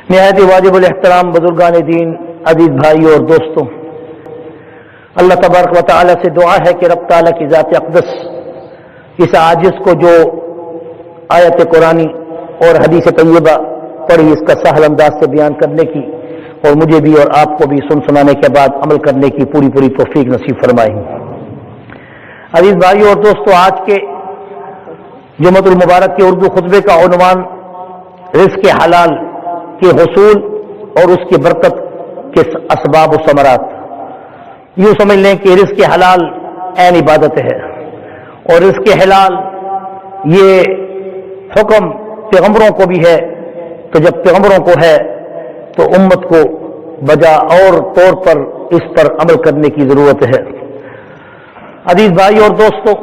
نہایت واجب الاحترام بزرگان دین، عزیز بھائیوں اور دوستوں، اللہ تبارک و تعالی سے دعا ہے کہ رب تعالی کی ذات اقدس اس عاجز کو جو آیت قرآنی اور حدیث طیبہ پڑھی اس کا سہل انداز سے بیان کرنے کی اور مجھے بھی اور آپ کو بھی سنانے کے بعد عمل کرنے کی پوری توفیق نصیب فرمائے۔ عزیز بھائیوں اور دوستوں، آج کے جمعۃ المبارک کے اردو خطبے کا عنوان رزق حلال کے حصول اور اس کی برکت کے اسباب و ثمرات۔ یوں سمجھ لیں کہ رزق حلال عین عبادت ہے، اور رزق حلال یہ حکم پیغمبروں کو بھی ہے، تو جب پیغمبروں کو ہے تو امت کو بجا اور طور پر اس پر عمل کرنے کی ضرورت ہے۔ عزیز بھائی اور دوستوں،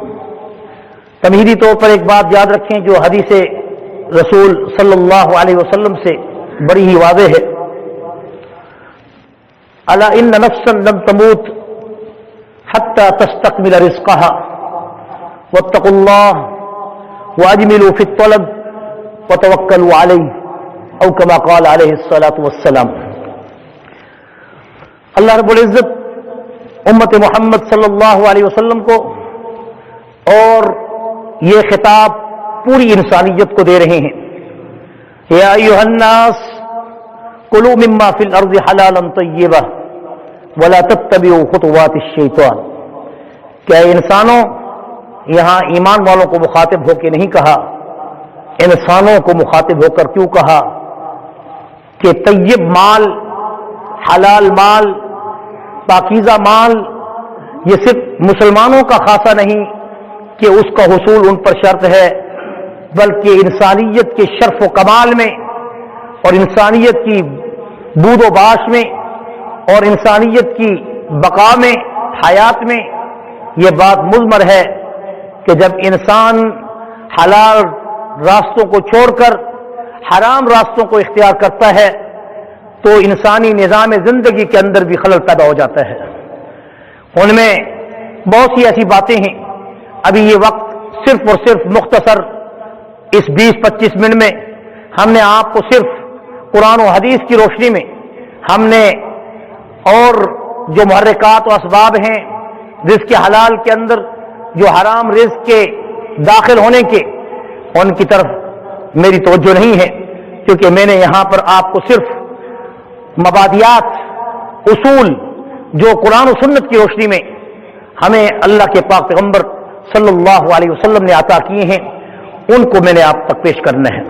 تمہیدی طور پر ایک بات یاد رکھیں جو حدیث رسول صلی اللہ علیہ وسلم سے بڑی ہی واضح ہے۔ الا ان نفسا لم تموت حتى تستكمل رزقها واتقوا الله واجملوا في الطلب وتوکلوا علیہ او کما قال علیہ الصلاۃ والسلام۔ اللہ رب العزت امت محمد صلی اللہ علیہ وسلم کو اور یہ خطاب پوری انسانیت کو دے رہے ہیں، یا ایھا الناس کلوا مما فی الارض حلالا طیبا ولا تتبعوا خطوات الشیطان۔ کیا انسانوں، یہاں ایمان والوں کو مخاطب ہو کے نہیں کہا، انسانوں کو مخاطب ہو کر کیوں کہا کہ طیب مال، حلال مال، پاکیزہ مال یہ صرف مسلمانوں کا خاصہ نہیں کہ اس کا حصول ان پر شرط ہے، بلکہ انسانیت کے شرف و کمال میں اور انسانیت کی بود و باش میں اور انسانیت کی بقا میں، حیات میں یہ بات مضمر ہے کہ جب انسان حلال راستوں کو چھوڑ کر حرام راستوں کو اختیار کرتا ہے تو انسانی نظام زندگی کے اندر بھی خلل پیدا ہو جاتا ہے۔ ان میں بہت سی ایسی باتیں ہیں، ابھی یہ وقت صرف اور صرف مختصر اس 20-25 منٹ میں ہم نے آپ کو صرف قرآن و حدیث کی روشنی میں ہم نے اور جو محرکات و اسباب ہیں رزق حلال کے اندر جو حرام رزق کے داخل ہونے کے، ان کی طرف میری توجہ نہیں ہے، کیونکہ میں نے یہاں پر آپ کو صرف مبادیات، اصول جو قرآن و سنت کی روشنی میں ہمیں اللہ کے پاک پیغمبر صلی اللہ علیہ وسلم نے عطا کیے ہیں ان کو میں نے آپ تک پیش کرنا ہے۔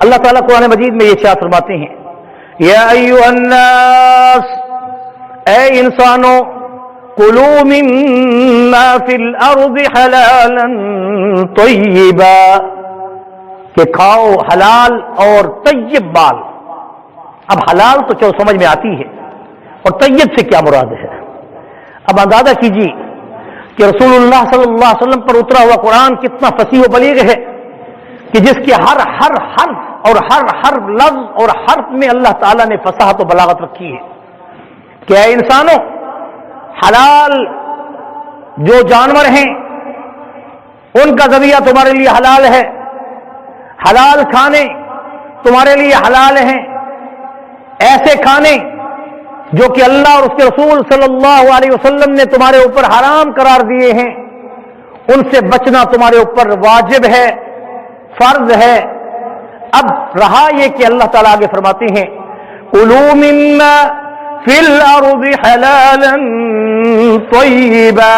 اللہ تعالیٰ قرآن مجید میں یہ ارشاد فرماتے ہیں، یا ایھا الناس، اے انسانوں، کلوا مما فی الارض حلالا طیبا، کہ کھاؤ حلال اور طیب مال۔ اب حلال تو چلو سمجھ میں آتی ہے، اور طیب سے کیا مراد ہے؟ اب اندازہ کیجیے کہ رسول اللہ صلی اللہ علیہ وسلم پر اترا ہوا قرآن کتنا فصیح و بلیغ ہے کہ جس کے ہر حرف اور ہر لفظ اور حرف میں اللہ تعالیٰ نے فصاحت و بلاغت رکھی ہے۔ کہ اے انسانوں، حلال جو جانور ہیں ان کا ذبیحہ تمہارے لیے حلال ہے، حلال کھانے تمہارے لیے حلال ہیں، ایسے کھانے جو کہ اللہ اور اس کے رسول صلی اللہ علیہ وسلم نے تمہارے اوپر حرام قرار دیے ہیں ان سے بچنا تمہارے اوپر واجب ہے، فرض ہے۔ اب رہا یہ کہ اللہ تعالیٰ آگے فرماتے ہیں، کلوا مما فی الارض حلالا طیبا،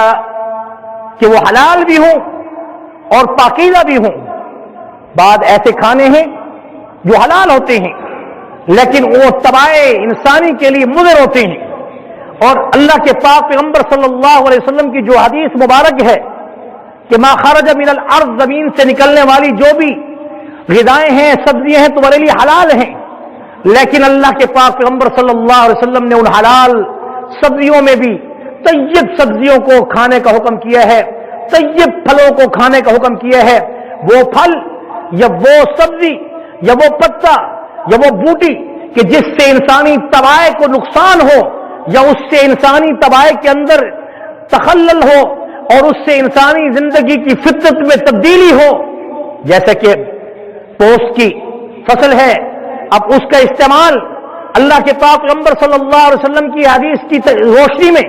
کہ وہ حلال بھی ہوں اور پاکیزہ بھی ہوں۔ بعد ایسے کھانے ہیں جو حلال ہوتے ہیں لیکن وہ طبع انسانی کے لیے مضر ہوتے ہیں، اور اللہ کے پاک پیغمبر صلی اللہ علیہ وسلم کی جو حدیث مبارک ہے کہ ما خرج من الارض، زمین سے نکلنے والی جو بھی غذائیں ہیں، سبزیاں ہیں، تمہارے لیے حلال ہیں، لیکن اللہ کے پاک پیغمبر صلی اللہ علیہ وسلم نے ان حلال سبزیوں میں بھی طیب سبزیوں کو کھانے کا حکم کیا ہے، طیب پھلوں کو کھانے کا حکم کیا ہے۔ وہ پھل یا وہ سبزی یا وہ پتا یا وہ بوٹی کہ جس سے انسانی طبع کو نقصان ہو یا اس سے انسانی طبع کے اندر تخلل ہو اور اس سے انسانی زندگی کی فطرت میں تبدیلی ہو، جیسے کہ پوست کی فصل ہے، اب اس کا استعمال اللہ کے پاک پیغمبر صلی اللہ علیہ وسلم کی حدیث کی روشنی میں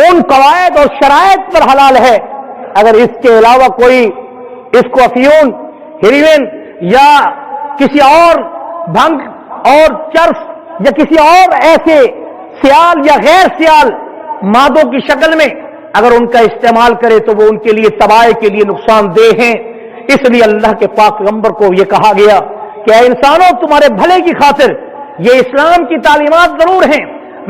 ان قواعد اور شرائط پر حلال ہے. اگر اس کے علاوہ کوئی اس کو افیون، ہیروئن یا کسی اور بھنگ اور چرس یا کسی اور ایسے سیال یا غیر سیال مادوں کی شکل میں اگر ان کا استعمال کرے تو وہ ان کے لیے تباہی کے لیے نقصان دہ ہیں. اس لیے اللہ کے پاک پیغمبر کو یہ کہا گیا کہ اے انسانوں، تمہارے بھلے کی خاطر یہ اسلام کی تعلیمات ضرور ہیں،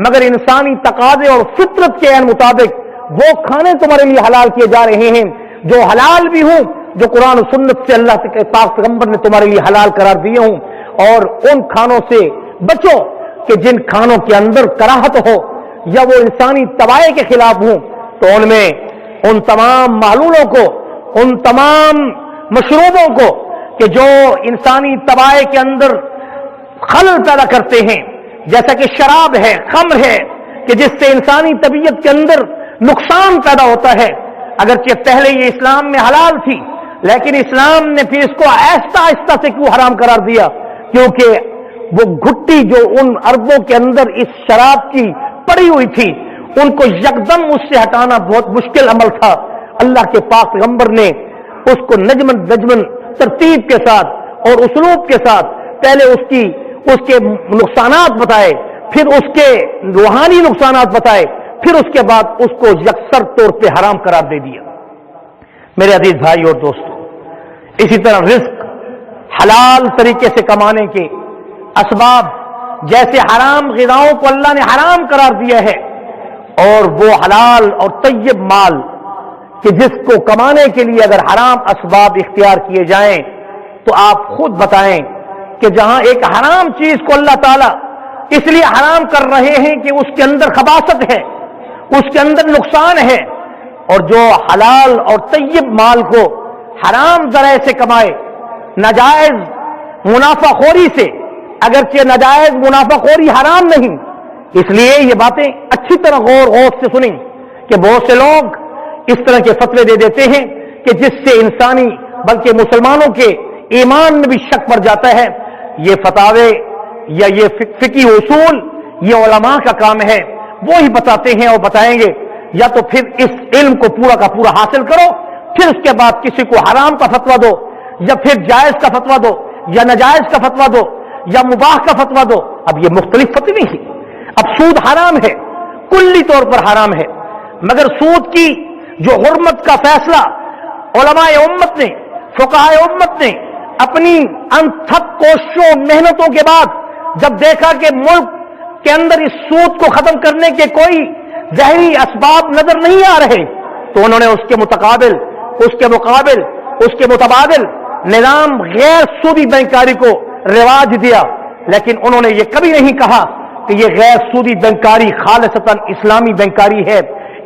مگر انسانی تقاضے اور فطرت کے عین مطابق وہ کھانے تمہارے لیے حلال کیے جا رہے ہیں جو حلال بھی ہوں، جو قرآن و سنت سے اللہ کے پاک پیغمبر نے تمہارے لیے حلال قرار دیے ہوں. اور ان کھانوں سے بچو کہ جن کھانوں کے اندر کراہت ہو یا وہ انسانی تباہی کے خلاف ہوں. تو ان میں ان تمام معلولوں کو، ان تمام مشروبوں کو کہ جو انسانی تباہی کے اندر خلل پیدا کرتے ہیں، جیسا کہ شراب ہے، خمر ہے، کہ جس سے انسانی طبیعت کے اندر نقصان پیدا ہوتا ہے. اگرچہ پہلے یہ اسلام میں حلال تھی، لیکن اسلام نے پھر اس کو آہستہ آہستہ سے کیوں حرام قرار دیا؟ کیونکہ وہ گھٹی جو ان عربوں کے اندر اس شراب کی پڑی ہوئی تھی، ان کو یکدم اس سے ہٹانا بہت مشکل عمل تھا. اللہ کے پاک پیغمبر نے اس کو نجمن ترتیب کے ساتھ اور اسلوب کے ساتھ پہلے اس کے نقصانات بتائے، پھر اس کے روحانی نقصانات بتائے، پھر اس کے بعد اس کو یکسر طور پہ حرام قرار دے دیا. میرے عزیز بھائی اور دوستو، اسی طرح رزق حلال طریقے سے کمانے کے اسباب، جیسے حرام غذاؤں کو اللہ نے حرام قرار دیا ہے، اور وہ حلال اور طیب مال کہ جس کو کمانے کے لیے اگر حرام اسباب اختیار کیے جائیں تو آپ خود بتائیں کہ جہاں ایک حرام چیز کو اللہ تعالیٰ اس لیے حرام کر رہے ہیں کہ اس کے اندر خباثت ہے، اس کے اندر نقصان ہے، اور جو حلال اور طیب مال کو حرام ذرائع سے کمائے، ناجائز منافع خوری سے، اگرچہ ناجائز منافع خوری حرام نہیں، اس لیے یہ باتیں اچھی طرح غور سے سنیں کہ بہت سے لوگ اس طرح کے فتوے دے دیتے ہیں کہ جس سے انسانی بلکہ مسلمانوں کے ایمان میں بھی شک پڑ جاتا ہے. یہ فتاوے یا یہ فقہی اصول یہ علماء کا کام ہے، وہ ہی بتاتے ہیں اور بتائیں گے. یا تو پھر اس علم کو پورا کا پورا حاصل کرو، پھر اس کے بعد کسی کو حرام کا فتویٰ دو، یا پھر جائز کا فتویٰ دو، یا ناجائز کا فتویٰ دو، یا مباح کا فتویٰ دو. اب یہ مختلف فتوے ہیں. اب سود حرام ہے، کلی طور پر حرام ہے، مگر سود کی جو حرمت کا فیصلہ علماء امت نے، فقہاء امت نے اپنی انتھک کوششوں محنتوں کے بعد جب دیکھا کہ ملک کے اندر اس سود کو ختم کرنے کے کوئی ظاہری اسباب نظر نہیں آ رہے، تو انہوں نے اس کے متبادل نظام غیر سودی بینکاری کو رواج دیا. لیکن انہوں نے یہ کبھی نہیں کہا کہ یہ غیر سودی بینکاری خالصتاً اسلامی بینکاری ہے.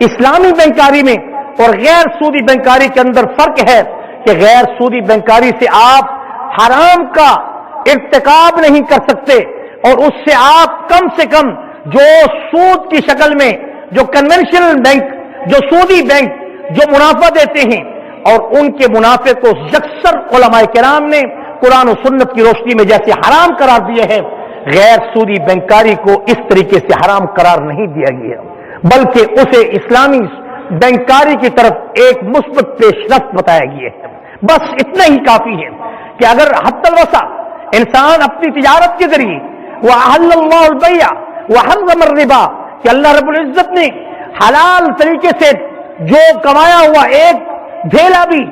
اسلامی بینکاری میں اور غیر سودی بینکاری کے اندر فرق ہے کہ غیر سودی بینکاری سے آپ حرام کا ارتکاب نہیں کر سکتے، اور اس سے آپ کم سے کم جو سود کی شکل میں جو کنونشنل بینک، جو سودی بینک جو منافع دیتے ہیں، اور ان کے منافع کو یکسر علماء کرام نے قرآن و سنت کی روشنی میں جیسے حرام قرار دیے ہیں، غیر سودی بینکاری کو اس طریقے سے حرام قرار نہیں دیا گیا، بلکہ اسے اسلامی بینکاری کی طرف ایک مثبت پیش رفت بتایا گیا ہے. بس اتنا ہی کافی ہے کہ اگر حتی الوسع انسان اپنی تجارت کے ذریعے وَأَحَلَّ اللَّهُ الْبَيْعَ وَحَرَّمَ الرِّبَا کہ اللہ رب العزت نے حلال طریقے سے جو کمایا ہوا ایک ڈھیلا بھی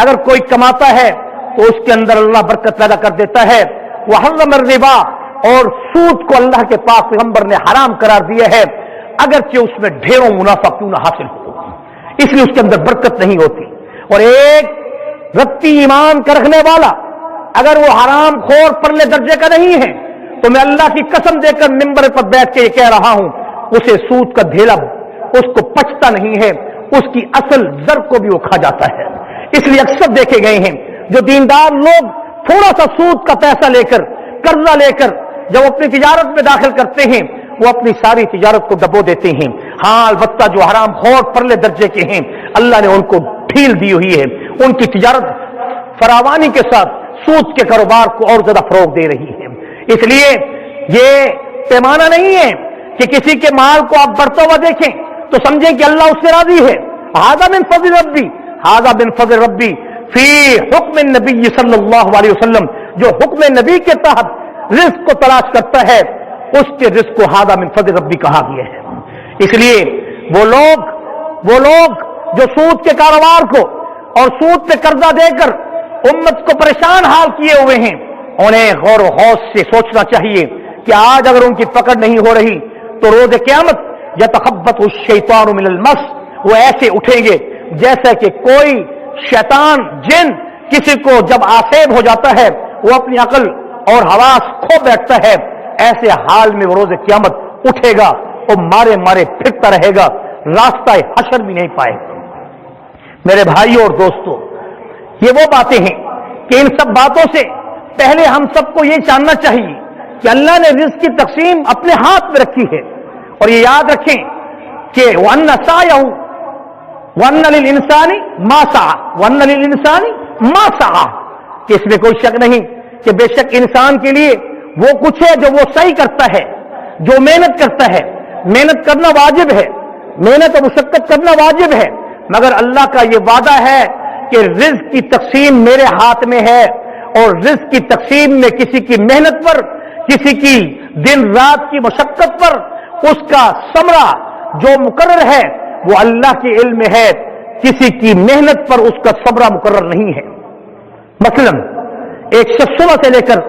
اگر کوئی کماتا ہے تو اس کے اندر اللہ برکت پیدا کر دیتا ہے. وَحَرَّمَ الرِّبَا اور سود کو اللہ کے پاک پیغمبر نے حرام قرار دیا ہے، اگرچہ اس میں ڈھیروں منافع کیوں نہ حاصل ہو، اس لیے اس کے اندر برکت نہیں ہوتی. اور ایک رتی ایمان کا رکھنے والا اگر وہ حرام خور پرلے درجے کا نہیں ہے تو میں اللہ کی قسم دے کر ممبر پر بیٹھ کے یہ کہہ رہا ہوں، اسے سود کا ڈھیلا اس کو پچتا نہیں ہے، اس کی اصل زر کو بھی وہ کھا جاتا ہے. اس لیے اکثر دیکھے گئے ہیں جو دیندار لوگ تھوڑا سا سود کا پیسہ لے کر، قرضہ لے کر جب اپنی تجارت میں داخل کرتے ہیں وہ اپنی ساری تجارت کو ڈبو دیتے ہیں. ہاں البتہ جو حرام خور پرلے درجے کے ہیں اللہ نے ان کو ڈھیل دی ہوئی ہے، ان کی تجارت فراوانی کے ساتھ سود کے کاروبار کو اور زیادہ فروغ دے رہی ہے. اس لیے یہ پیمانہ نہیں ہے کہ کسی کے مال کو آپ بڑھتا ہوا دیکھیں تو سمجھیں کہ اللہ اس سے راضی ہے. ھذا من فضل ربی، ھذا من فضل ربی فی حکم النبی صلی اللہ علیہ وسلم. جو حکم نبی کے تحت رزق کو تلاش کرتا ہے اس کے رزق کو ھذا من فضل ربی کہا گیا ہے. اس لیے وہ لوگ جو سود کے کاروبار کو اور سود پہ قرضہ دے کر امت کو پریشان حال کیے ہوئے ہیں، انہیں غور و خوض سے سوچنا چاہیے کہ آج اگر ان کی پکڑ نہیں ہو رہی تو روز قیامت یتخبط الشیطان من المس، وہ ایسے اٹھیں گے جیسا کہ کوئی شیطان جن کسی کو جب آسیب ہو جاتا ہے وہ اپنی عقل اور حواس کھو بیٹھتا ہے، ایسے حال میں وہ روز قیامت اٹھے گا اور مارے مارے پھرتا رہے گا، راستہ حشر بھی نہیں پائے. میرے بھائیوں اور دوستوں، یہ وہ باتیں ہیں کہ ان سب باتوں سے پہلے ہم سب کو یہ جاننا چاہیے کہ اللہ نے رزق کی تقسیم اپنے ہاتھ میں رکھی ہے. اور یہ یاد رکھیں کہ وَأَنَّ سَعْيَهُ وَأَنَّ لِلْإِنسَانِ مَا سَعَى وَأَنَّ لِلْإِنسَانِ مَا سَعَى، کہ اس میں کوئی شک نہیں کہ بے شک انسان کے لیے وہ کچھ ہے جو وہ صحیح کرتا ہے، جو محنت کرتا ہے. محنت کرنا واجب ہے، محنت اور مشقت کرنا واجب ہے، مگر اللہ کا یہ وعدہ ہے کہ رزق کی تقسیم میرے ہاتھ میں ہے، اور رزق کی تقسیم میں کسی کی محنت پر، کسی کی دن رات کی مشقت پر اس کا ثمرہ جو مقرر ہے وہ اللہ کے علم میں ہے، کسی کی محنت پر اس کا ثمرہ مقرر نہیں ہے. مثلا ایک شخص صبح سے لے کر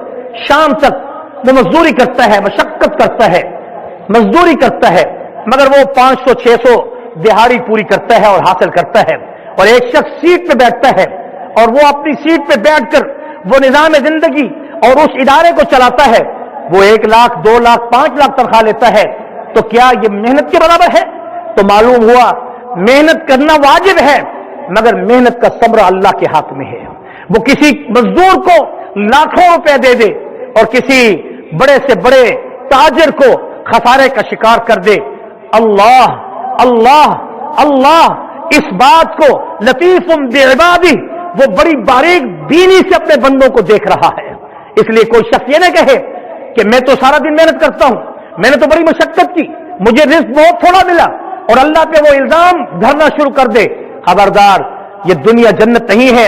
شام تک وہ مزدوری کرتا ہے، مشقت کرتا ہے، مزدوری کرتا ہے، مگر وہ 500-600 دہاڑی پوری کرتا ہے اور حاصل کرتا ہے. اور ایک شخص سیٹ پہ بیٹھتا ہے اور وہ اپنی سیٹ پہ بیٹھ کر وہ نظام زندگی اور اس ادارے کو چلاتا ہے، وہ 1 لاکھ 2 لاکھ 5 لاکھ تنخواہ لیتا ہے. تو کیا یہ محنت کے برابر ہے؟ تو معلوم ہوا محنت کرنا واجب ہے، مگر محنت کا ثمرہ اللہ کے ہاتھ میں ہے. وہ کسی مزدور کو لاکھوں روپے دے دے اور کسی بڑے سے بڑے تاجر کو خسارے کا شکار کر دے. اللہ اللہ اللہ اس بات کو لطیف بعبادہ، وہ بڑی باریک بینی سے اپنے بندوں کو دیکھ رہا ہے. اس لیے کوئی شخص یہ نہ کہے کہ میں تو سارا دن محنت کرتا ہوں، میں نے تو بڑی مشقت کی، مجھے رزق بہت تھوڑا ملا، اور اللہ پہ وہ الزام دھرنا شروع کر دے. خبردار، یہ دنیا جنت نہیں ہے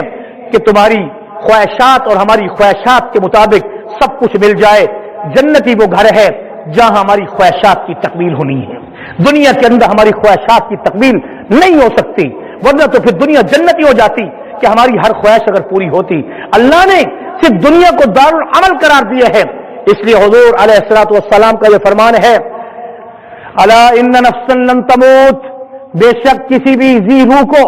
کہ تمہاری خواہشات اور ہماری خواہشات کے مطابق سب کچھ مل جائے. جنت ہی وہ گھر ہے جہاں ہماری خواہشات کی تکمیل ہونی ہے. دنیا کے اندر ہماری خواہشات کی تکمیل نہیں ہو سکتی، ورنہ تو پھر دنیا جنت ہی ہو جاتی کہ ہماری ہر خواہش اگر پوری ہوتی. اللہ نے صرف دنیا کو دارالعمل قرار دیا ہے. اس لیے حضور علیہ الصلوۃ والسلام کا یہ فرمان ہے، الا ان نفسا لن تموت، بے شک کسی بھی ذی روح کو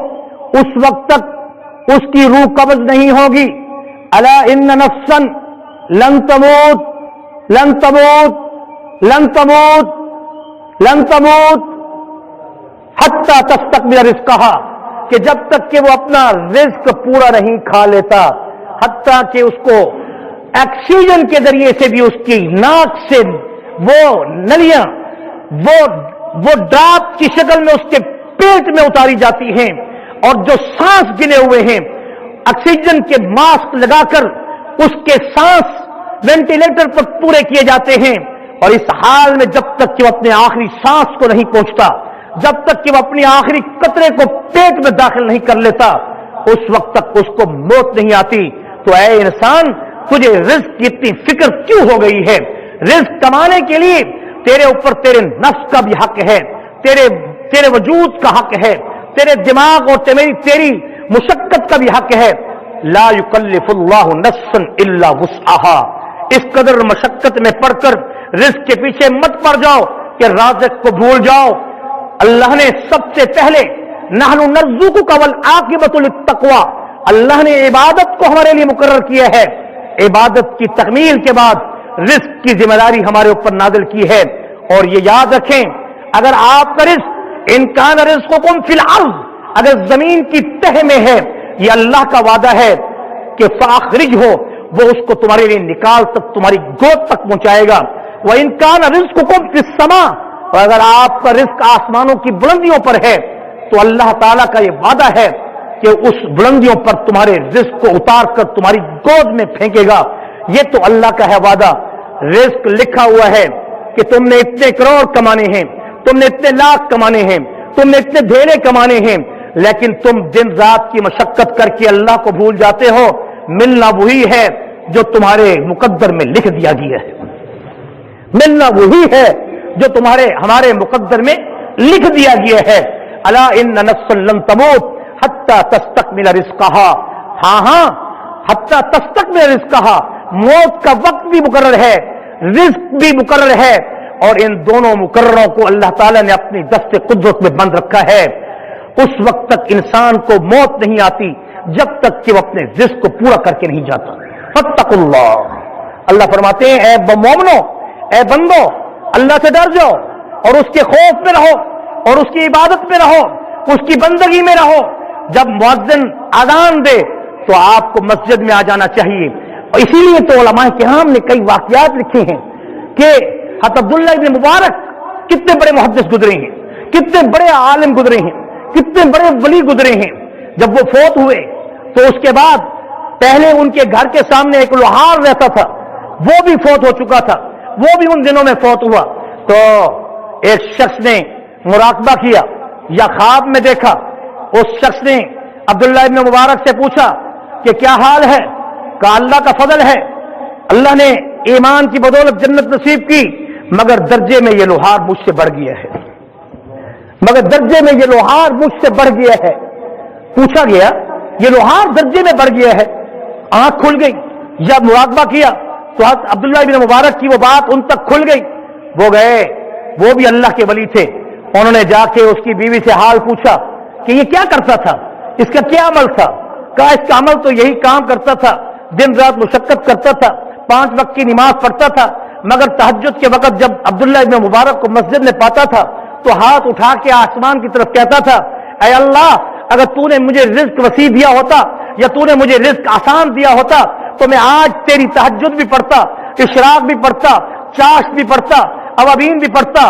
اس وقت تک اس کی روح قبض نہیں ہوگی. الا ان نفسا لن تموت لن تموت لن تموت لن تموت حتی تستکمل رزقہا، کہ جب تک کہ وہ اپنا رزق پورا نہیں کھا لیتا، حتیٰ کہ اس کو آکسیجن کے ذریعے سے بھی اس کی ناک سے وہ نلیاں وہ ڈراپ کی شکل میں اس کے پیٹ میں اتاری جاتی ہیں، اور جو سانس گنے ہوئے ہیں آکسیجن کے ماسک لگا کر اس کے سانس وینٹیلیٹر پر پورے کیے جاتے ہیں. اور اس حال میں جب تک کہ وہ اپنے آخری سانس کو نہیں پہنچتا، جب تک کہ وہ اپنی آخری قطرے کو پیٹ میں داخل نہیں کر لیتا، اس وقت تک اس کو موت نہیں آتی. تو اے انسان، تجھے رزق کی اتنی فکر کیوں ہو گئی ہے؟ رزق کمانے کے لیے تیرے اوپر تیرے نفس کا بھی حق ہے، تیرے وجود کا حق ہے، تیرے دماغ اور تیری مشقت کا بھی حق ہے. لا یکلف اللہ نفسا الا وسعها، اس قدر مشقت میں پڑ کر رزق کے پیچھے مت پڑ جاؤ کہ رازق کو بھول جاؤ. اللہ نے سب سے پہلے نحن نرزقک والعاقبۃ للتقوی، اللہ نے عبادت کو ہمارے لیے مقرر کیا ہے. عبادت کی تکمیل کے بعد رزق کی ذمہ داری ہمارے اوپر نازل کی ہے. اور یہ یاد رکھیں، اگر آپ کا رزق ان کان رزقکم فی الارض، اگر زمین کی تہ میں ہے، یہ اللہ کا وعدہ ہے کہ فاخرج ہو، وہ اس کو تمہارے لیے نکال تک تمہاری گود تک پہنچائے گا. وَإِن كَانَ رِزْقُكُمْ فِي السَّمَاءِ، اور اگر آپ کا رزق آسمانوں کی بلندیوں پر ہے تو اللہ تعالیٰ کا یہ وعدہ ہے کہ اس بلندیوں پر تمہارے رزق کو اتار کر تمہاری گود میں پھینکے گا. یہ تو اللہ کا ہے وعدہ. رزق لکھا ہوا ہے کہ تم نے اتنے کروڑ کمانے ہیں، تم نے اتنے لاکھ کمانے ہیں، تم نے اتنے ڈھیرے کمانے ہیں، لیکن تم دن رات کی مشقت کر کے اللہ کو بھول جاتے ہو۔ ملنا وہی ہے جو تمہارے مقدر میں لکھ دیا گیا ہے، ملنا وہی ہے جو ہمارے مقدر میں لکھ دیا گیا ہے۔ الا ان نفسا لن تموت حتی تستکمل رزقها، ہاں حتی تستکمل رزقها، موت کا وقت بھی مقرر ہے، رزق بھی مقرر ہے، اور ان دونوں مقرروں کو اللہ تعالیٰ نے اپنی دست قدرت میں بند رکھا ہے۔ اس وقت تک انسان کو موت نہیں آتی جب تک کہ وہ اپنے رزق کو پورا کر کے نہیں جاتا۔ فاتقوا اللہ، اللہ فرماتے ہیں اے مومنو، اے بندو، اللہ سے ڈر جاؤ اور اس کے خوف میں رہو اور اس کی عبادت میں رہو، اس کی بندگی میں رہو۔ جب مؤذن اذان دے تو آپ کو مسجد میں آ جانا چاہیے، اور اسی لیے تو علماء کرام نے کئی واقعات لکھے ہیں کہ حضرت عبداللہ ابن مبارک کتنے بڑے محدث گزرے ہیں، کتنے بڑے عالم گزرے ہیں، کتنے بڑے ولی گزرے ہیں۔ جب وہ فوت ہوئے تو اس کے بعد پہلے ان کے گھر کے سامنے ایک لوہار رہتا تھا، وہ بھی فوت ہو چکا تھا، وہ بھی ان دنوں میں فوت ہوا۔ تو ایک شخص نے مراقبہ کیا یا خواب میں دیکھا، اس شخص نے عبداللہ ابن مبارک سے پوچھا کہ کیا حال ہے؟ کہا اللہ کا فضل ہے، اللہ نے ایمان کی بدولت جنت نصیب کی، مگر درجے میں یہ لوہار مجھ سے بڑھ گیا ہے، مگر درجے میں یہ لوہار مجھ سے بڑھ گیا ہے۔ پوچھا گیا یہ لوہار درجے میں بڑھ گیا ہے، آنکھ کھل گئی۔ جب مراقبہ کیا تو عبداللہ ابن مبارک کی وہ بات ان تک کھل گئی، وہ گئے، وہ بھی اللہ کے ولی تھے، انہوں نے جا کے اس کی بیوی سے حال پوچھا کہ یہ کیا کرتا تھا، اس کا کیا عمل تھا؟ کہا اس کا عمل تو یہی کام کرتا تھا، دن رات مشقت کرتا تھا، 5 وقت کی نماز پڑھتا تھا، مگر تہجد کے وقت جب عبداللہ ابن مبارک کو مسجد میں پاتا تھا تو ہاتھ اٹھا کے آسمان کی طرف کہتا تھا اے اللہ، اگر تو نے مجھے رزق وسیع دیا ہوتا یا تو نے مجھے رزق آسان دیا ہوتا تو میں آج تیری تہجد بھی پڑھتا، اشراق بھی پڑھتا، چاش بھی پڑھتا، اوابین بھی پڑھتا،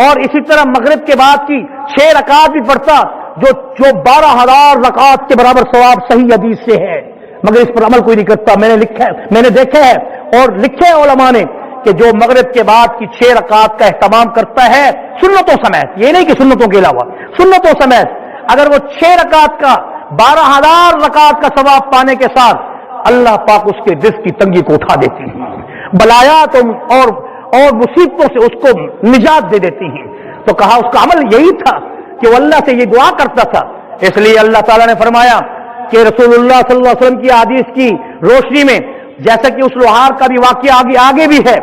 اور اسی طرح مغرب کے بعد کی 6 رکعات بھی پڑھتا، جو 12,000 رکعات کے برابر ثواب صحیح حدیث سے ہے، مگر اس پر عمل کوئی نہیں کرتا۔ میں نے دیکھا ہے اور لکھے ہیں علماء نے کہ جو مغرب کے بعد کی 6 رکعات کا اہتمام کرتا ہے سنتوں سمیت، یہ نہیں کہ سنتوں کے علاوہ، سنتوں سمیت، اگر وہ 6 رکعات کا 12,000 رکعات کا ثواب پانے کے ساتھ اللہ پاک اس کے رزق کی تنگی کو اٹھا دیتی ہیں، بلایات اور مصیبتوں سے اس کو نجات دے دیتی ہیں۔ تو کہا اس کا عمل یہی تھا کہ وہ اللہ سے یہ دعا کرتا تھا۔ اس لیے اللہ تعالیٰ نے فرمایا کہ رسول اللہ صلی اللہ علیہ وسلم کی حدیث کی روشنی میں، جیسا کہ اس لوہار کا بھی واقعہ آگے بھی ہے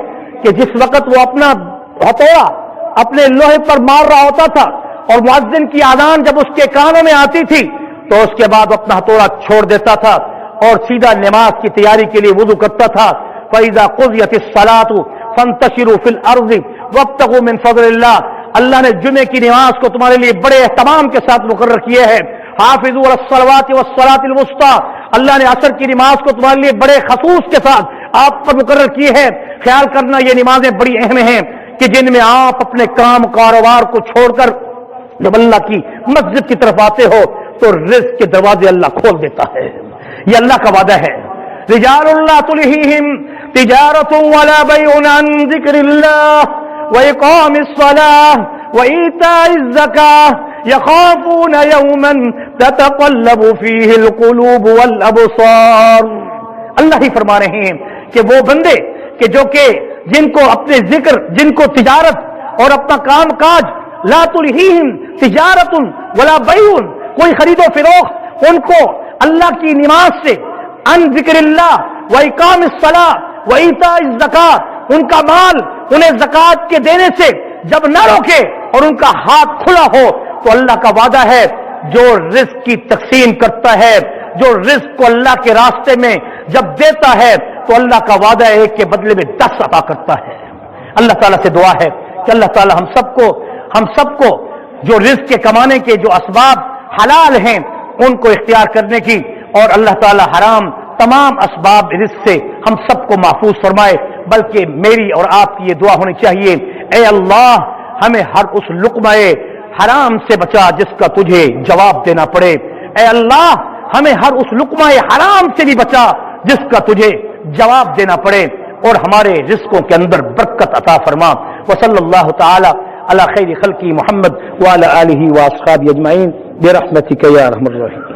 کہ جس وقت وہ اپنا ہتھوڑا اپنے لوہے پر مار رہا ہوتا تھا اور مؤذن کی اذان جب اس کے کانوں میں آتی تھی تو اس کے بعد اپنا ہتھوڑا چھوڑ دیتا تھا اور سیدھا نماز کی تیاری کے لیے وضو کرتا تھا۔ فَإِذَا قُضِيَتِ الصَّلَاةُ فَانتَشِرُوا فِي الْأَرْضِ وَابْتَغُوا مِنْ فَضْلِ اللَّهِ، اللہ نے جمعے کی نماز کو تمہارے لیے بڑے اہتمام کے ساتھ مقرر کیے ہے۔ حافظوا علی الصلوات والصلاة الوسطى، اللہ نے عصر کی نماز کو تمہارے لیے بڑے خصوص کے ساتھ آپ پر مقرر کی ہے۔ خیال کرنا یہ نمازیں بڑی اہم ہیں کہ جن میں آپ اپنے کام کاروبار کو چھوڑ کر جب اللہ کی مسجد کی طرف آتے ہو تو رزق کے دروازے اللہ کھول دیتا ہے، یہ اللہ کا وعدہ ہے۔ رجال لا تلہیہم تجارۃ ولا بیع عن ذکر اللہ وإقام الصلاة وإيتاء الزکاة یخافون یوما تتقلب فیہ القلوب والابصار۔ اللہ ہی فرما رہے ہیں کہ وہ بندے کہ جن کو اپنے ذکر، جن کو تجارت اور اپنا کام کاج، لا تلہیہم تجارت ولا بیع، کوئی خرید و فروخت ان کو اللہ کی نماز سے، عن ذکر اللہ وإقام الصلاة وإیتاء الزکاة، ان کا مال انہیں زکات کے دینے سے جب نہ روکے اور ان کا ہاتھ کھلا ہو تو اللہ کا وعدہ ہے جو رزق کی تقسیم کرتا ہے، جو رزق کو اللہ کے راستے میں جب دیتا ہے تو اللہ کا وعدہ ہے کہ بدلے میں 10 عطا کرتا ہے۔ اللہ تعالیٰ سے دعا ہے کہ اللہ تعالیٰ ہم سب کو جو رزق کے کمانے کے جو اسباب حلال ہیں ان کو اختیار کرنے کی، اور اللہ تعالیٰ حرام تمام اسباب رزق سے ہم سب کو محفوظ فرمائے۔ بلکہ میری اور آپ کی یہ دعا ہونی چاہیے اے اللہ ہمیں ہر اس لقمہ حرام سے بچا جس کا تجھے جواب دینا پڑے، اے اللہ ہمیں ہر اس لقمہ حرام سے بھی بچا جس کا تجھے جواب دینا پڑے، اور ہمارے رزقوں کے اندر برکت عطا فرما. وصلی اللہ تعالی علی خیر خلقی محمد وعلی آلہ واصحابہ اجمعین برحمتک یا ارحم الراحمین.